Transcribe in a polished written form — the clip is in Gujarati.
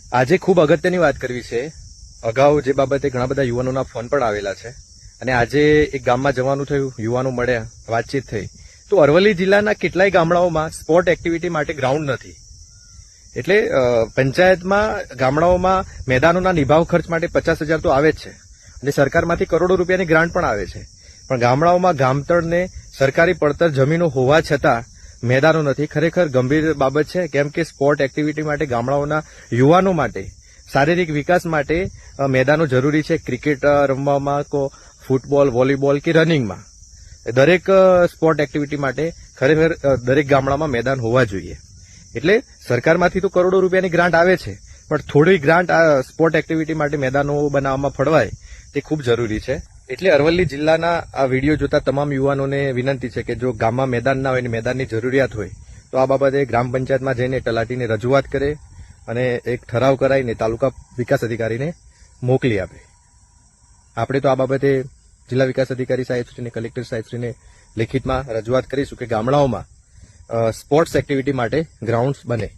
આજે ખૂબ અગત્યની વાત કરવી છે. અગાઉ જે બાબતે ઘણા બધા યુવાનોના ફોન પણ આવેલા છે અને આજે એક ગામમાં જવાનું થયું, યુવાનો મળ્યા, વાતચીત થઈ. તો અરવલ્લી જિલ્લાના કેટલાય ગામડાઓમાં સ્પોર્ટ એક્ટિવિટી માટે ગ્રાઉન્ડ નથી. એટલે પંચાયતમાં ગામડાઓમાં મેદાનોના નિભાવ ખર્ચ માટે 50,000 તો આવે જ છે અને સરકારમાંથી કરોડો રૂપિયાની ગ્રાન્ટ પણ આવે છે. પણ ગામડાઓમાં ગામતળને સરકારી પડતર જમીનો હોવા છતાં મેદાનો નથી. ખરેખર ગંભીર બાબત છે, કેમ કે સ્પોર્ટ એક્ટિવિટી માટે ગામડાઓના યુવાનો માટે શારીરિક વિકાસ માટે મેદાનો જરૂરી છે. ક્રિકેટ રમવામાં કો ફૂટબોલ, વોલીબોલ કે રનિંગમાં દરેક સ્પોર્ટ એક્ટિવિટી માટે ખરેખર દરેક ગામડામાં મેદાન હોવા જોઈએ. એટલે સરકારમાંથી તો કરોડો રૂપિયાની ગ્રાન્ટ આવે છે, પણ થોડી ગ્રાન્ટ આ સ્પોર્ટ એક્ટિવિટી માટે મેદાનો બનાવવામાં ફળવાય તે ખૂબ જરૂરી છે. એટલે અરવલ્લી જિલ્લાના આ વિડીયો જોતા તમામ યુવાનોને વિનંતી છે કે જો ગામમાં મેદાન ના હોય અને મેદાનની જરૂરિયાત હોય તો આ બાબતે ગ્રામ પંચાયતમાં જઈને તલાટીને રજૂઆત કરે અને એક ઠરાવ કરાવીને તાલુકા વિકાસ અધિકારીને મોકલી આપે. આપણે તો આ બાબતે જિલ્લા વિકાસ અધિકારી સાહેબશ્રીને, કલેક્ટર સાહેબશ્રીને લેખિતમાં રજૂઆત કરીશું કે ગામડાઓમાં સ્પોર્ટ્સ એક્ટિવિટી માટે ગ્રાઉન્ડ્સ બને.